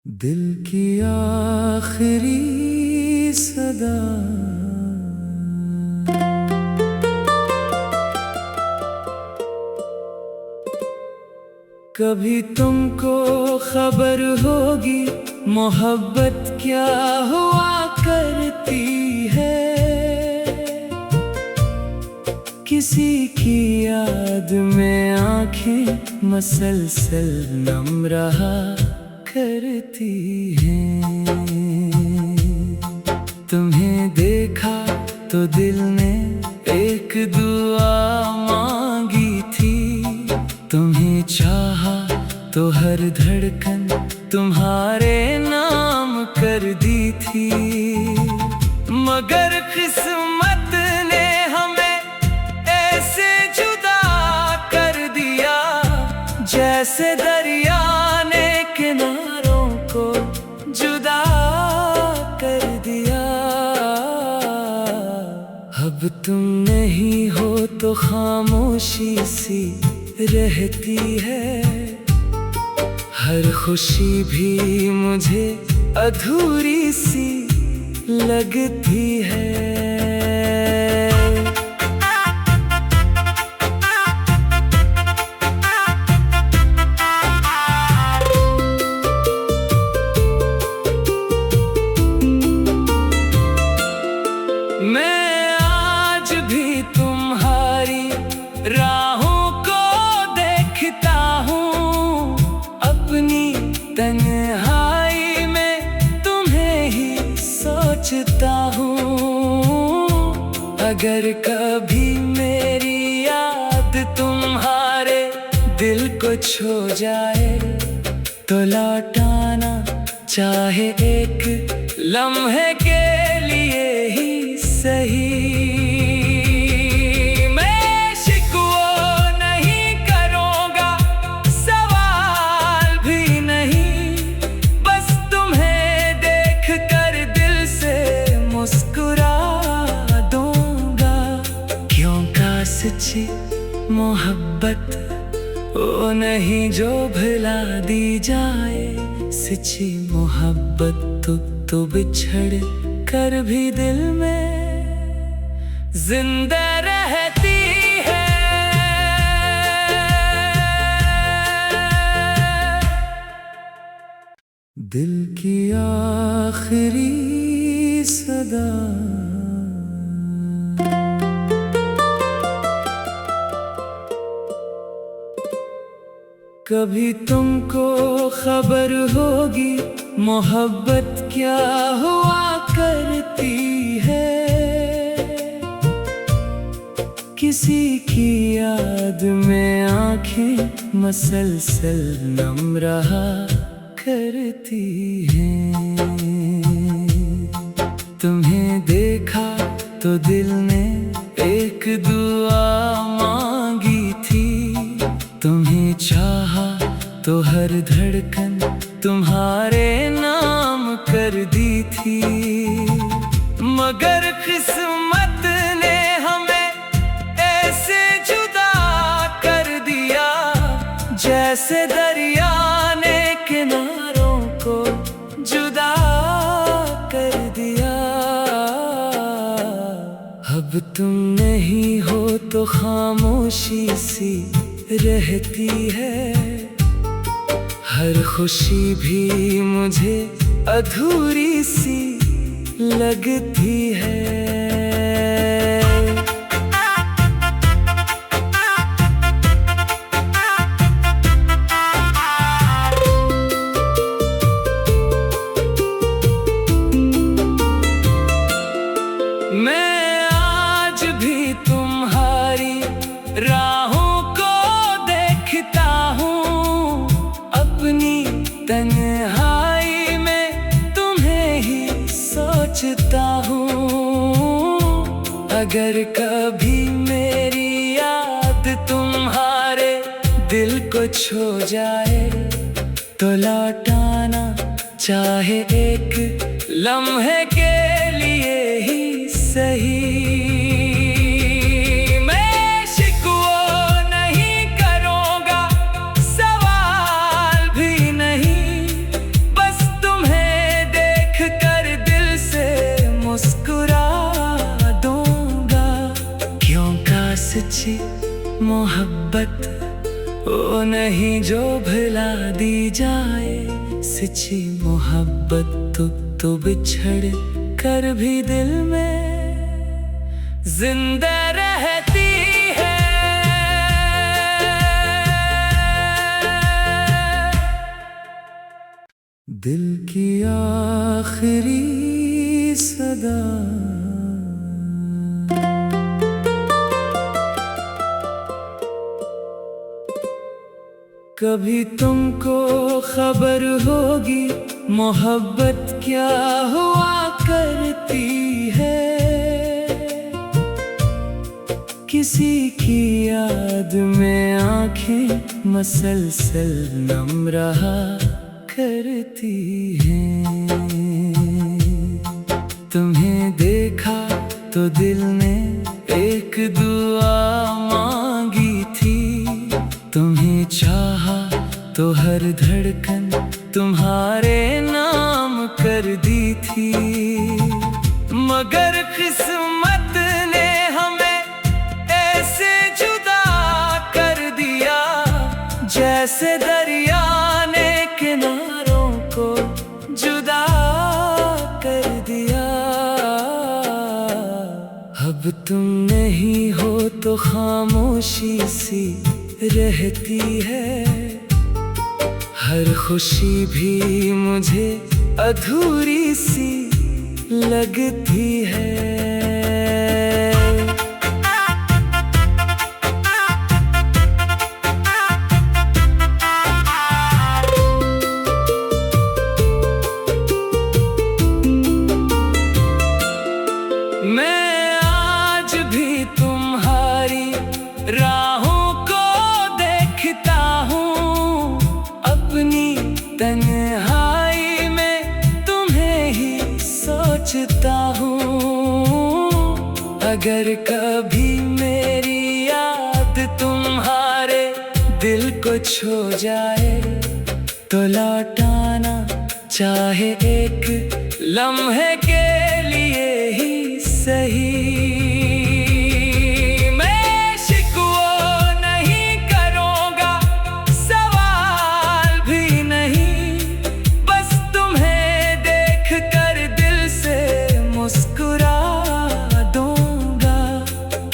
दिल की आखिरी सदा। कभी तुमको खबर होगी मोहब्बत क्या हुआ करती है। किसी की याद में आंखें मसलसल नम रहा करती हैं। तुम्हें देखा तो दिल ने एक दुआ मांगी थी। तुम्हें चाहा तो हर धड़कन तुम्हारे नाम कर दी थी। मगर किस्मत ने हमें ऐसे जुदा कर दिया, जैसे दरिया ने किनारों को जुदा कर दिया। अब तुम नहीं हो तो खामोशी सी रहती है। हर खुशी भी मुझे अधूरी सी लगती है। मैं आज भी तुम्हारी राहों को देखता हूँ। अपनी तन्हाई में तुम्हें ही सोचता हूँ। अगर कभी मेरी याद तुम्हारे दिल को छू जाए तो लौटाना चाहे एक लम्हे के लिए ही सही। मैं शिकवा नहीं करूँगा, सवाल भी नहीं। बस तुम्हें देख कर दिल से मुस्कुरा दूँगा। क्योंकि सच्ची मोहब्बत वो नहीं जो भुला दी जाए। सच्ची मोहब्बत तो बिछड़ कर भी दिल में जिंदा रहती है। दिल की आखिरी सदा। कभी तुमको खबर होगी मोहब्बत क्या हुआ करती है। किसी की याद में आंखें मसलसल नम रहा करती हैं। तुम्हें देखा तो दिल ने एक दुआ मांगी थी। तुम्हें चाहा तो हर धड़कन तुम्हारे नाम कर दी थी। मगर किस्मत ने हमें ऐसे जुदा कर दिया, जैसे दरिया ने किनारों को जुदा कर दिया। अब तुम नहीं हो तो खामोशी सी रहती है। हर खुशी भी मुझे अधूरी सी लगती है। मैं आज भी तुम्हारी राहों को देखता हूँ। अपनी तन्हाई में तुम्हें ही सोचता हूँ। अगर कभी मेरी याद तुम्हारे दिल को छू जाए तो लौटाना चाहे एक लम्हे के लिए ही सही। मैं शिकवा नहीं करूँगा, सवाल भी नहीं। बस मोहब्बत वो नहीं जो भुला दी जाए। सच्ची मोहब्बत तो बिछड़ कर भी दिल में जिंदा रहती है। दिल की आखिरी सदा कभी तुमको खबर होगी मोहब्बत क्या हुआ करती है। किसी की याद में आंखें मसलसल नम रहा करती हैं। तुम्हें देखा तो दिल ने एक दुआ मांगी थी। तुम्हें चाहा तो हर धड़कन तुम्हारे नाम कर दी थी। मगर किस्मत ने हमें ऐसे जुदा कर दिया, जैसे दरिया ने किनारों को जुदा कर दिया। अब तुम नहीं हो तो खामोशी सी रहती है। हर खुशी भी मुझे अधूरी सी लगती है। मैं आज भी तुम्हारी राहों को देखता हूँ। अपनी तन्हाई में तुम्हें ही सोचता हूँ। अगर कभी मेरी याद तुम्हारे दिल को छू जाए तो लौटाना चाहे एक लम्हे के लिए ही सही। मैं शिकवा नहीं करूँगा, सवाल भी नहीं। बस तुम्हें देख कर दिल से मुस्कुरा दूँगा।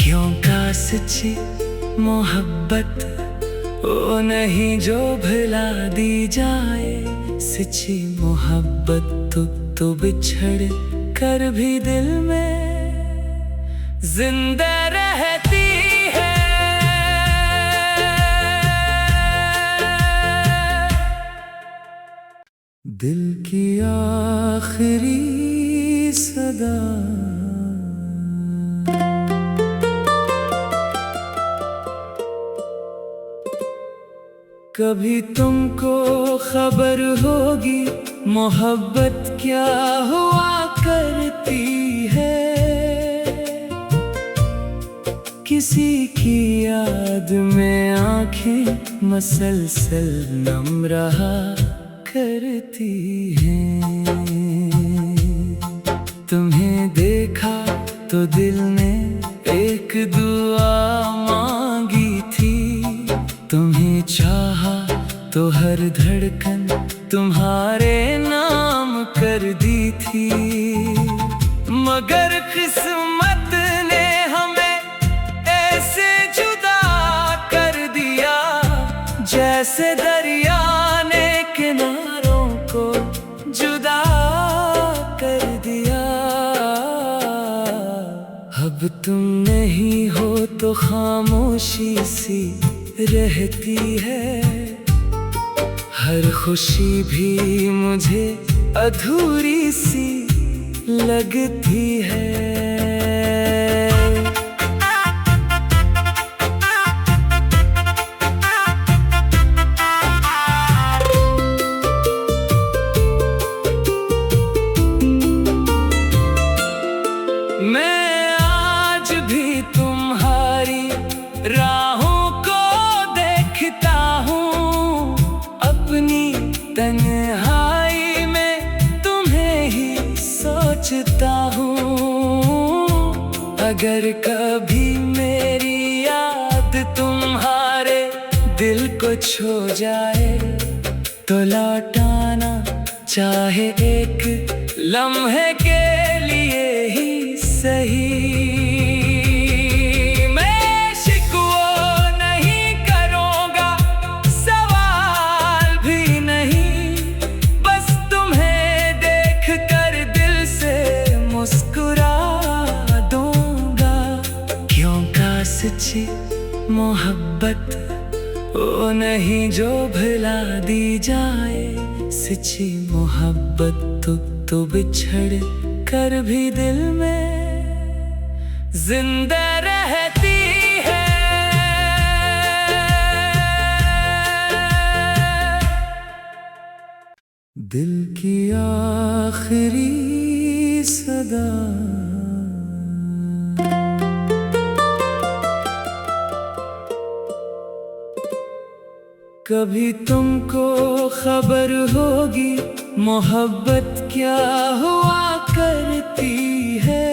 क्योंकि सच्ची मोहब्बत वो नहीं जो भुला दी जाए। सच्ची मोहब्बत तो बिछड़ कर भी दिल में जिंदा रहती है। दिल की आखिरी सदा कभी तुमको खबर होगी मोहब्बत क्या हुआ करती है। किसी की याद में आंखें मसलसल नम रहा करती हैं। तुम्हें देखा तो दिल ने एक दुआ मांगी थी। तुम्हें चाहा तो हर धड़कन तुम्हारे नाम कर दी थी। मगर किस्मत ने हमें ऐसे जुदा कर दिया, जैसे दरिया ने किनारों को जुदा कर दिया। अब तुम नहीं हो तो खामोशी सी रहती है। हर खुशी भी मुझे अधूरी सी लगती है। मैं आज भी तुम्हारी राहों को देखता हूँ। अपनी तन्हाई में तुम्हें ही सोचता हूँ। अगर कभी मेरी याद तुम्हारे कुछ हो जाए तो लौटाना चाहे एक लम्हे के लिए ही सही। मैं शिकवा नहीं करूँगा, सवाल भी नहीं, बस तुम्हें देख कर दिल से मुस्कुरा दूंगा। क्योंकि सच्ची मोहब्बत वो नहीं जो भुला दी जाए, सच्ची मोहब्बत तो बिछड़ कर भी दिल में जिंदा रहती है। दिल की आखिरी सदा कभी तुमको खबर होगी मोहब्बत क्या हुआ करती है।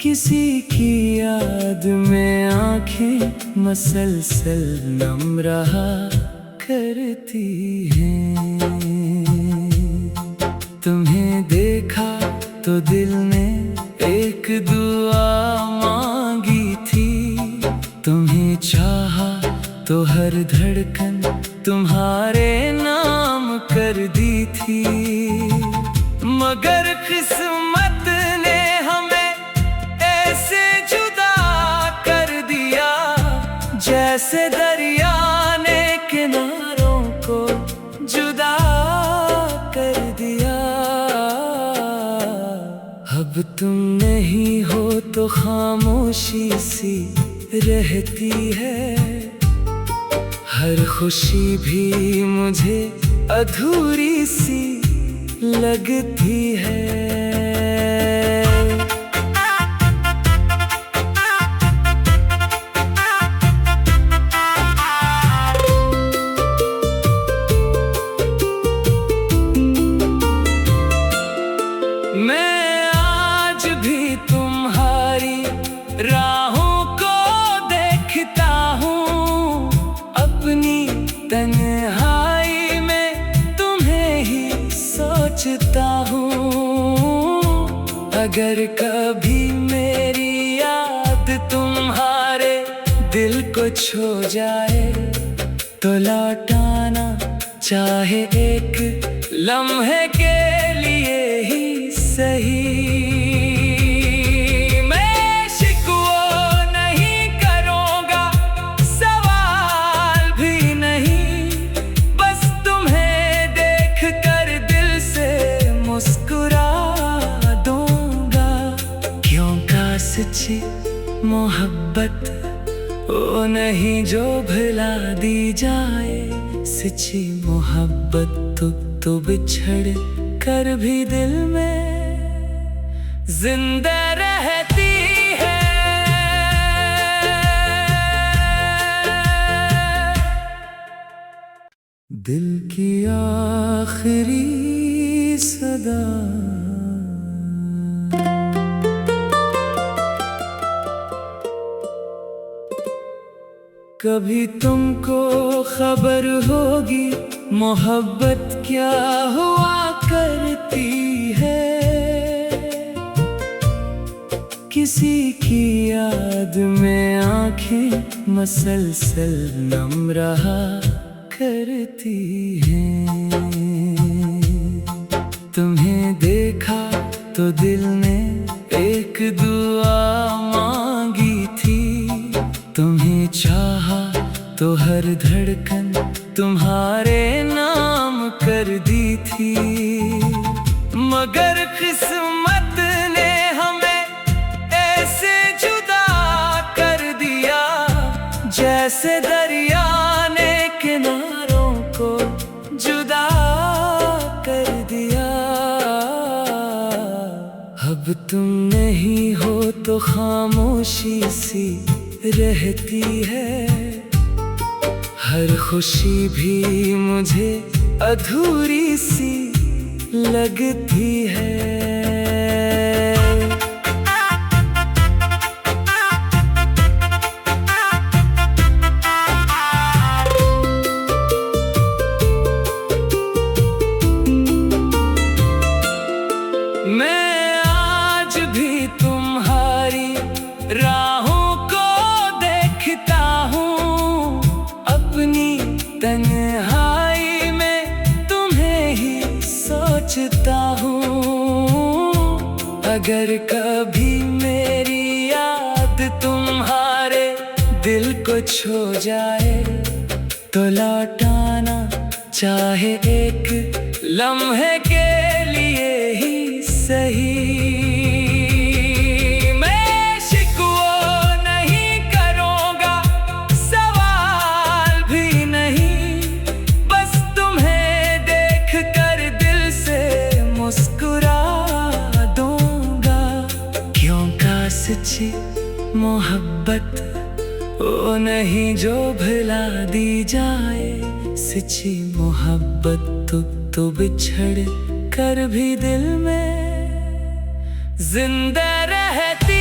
किसी की याद में आंखें मसलसल नम रहा करती हैं। तुम्हें देखा तो दिल ने एक दुआ मांगी थी, तुम्हें चाहा तो हर धड़कन तुम्हारे नाम कर दी थी। मगर किस्मत ने हमें ऐसे जुदा कर दिया, जैसे दरिया ने किनारों को जुदा कर दिया। अब तुम नहीं हो तो खामोशी सी रहती है, हर खुशी भी मुझे अधूरी सी लगती है। मैं आज भी तुम्हारी राहों को देखता हूँ, अपनी तन्हाई में तुम्हें ही सोचता हूँ। अगर कभी मेरी याद तुम्हारे दिल को छू जाए तो लौटाना चाहे एक लम्हे के लिए ही सही। मैं शिकवा नहीं करूँगा, सवाल भी नहीं, बस तुम्हें देख कर दिल से मुस्कुरा दूंगा। क्योंकि सच्ची मोहब्बत वो नहीं जो भुला दी जाए, सच्ची मोहब्बत तो बिछड़ कर भी दिल में जिंदा रहती है। दिल की आखिरी सदा कभी तुमको खबर होगी मोहब्बत क्या हुआ करती है। किसी की याद में आंखें मसलसल नम रहा करती हैं। तुम्हें देखा तो दिल ने एक दुआ मांगी थी, तुम्हें चाहा तो हर धड़कन तुम्हारे नाम कर दी थी। मगर किस्मत ने हमें ऐसे जुदा कर दिया, जैसे दरिया ने किनारों को जुदा कर दिया। अब तुम नहीं हो तो खामोशी सी रहती है, हर खुशी भी मुझे अधूरी सी लगती है। अगर कभी मेरी याद तुम्हारे दिल को छू जाए तो लौटाना चाहे एक लम्हे के लिए ही सही। मैं शिकवा नहीं करूँगा, सवाल भी नहीं, बस तुम्हें देख कर दिल से मुस्कुरा दूंगा। क्योंकि सच्ची मोहब्बत वो नहीं जो भुला दी जाए, सच्ची मोहब्बत तो बिछड़ कर भी दिल में जिंदा रहती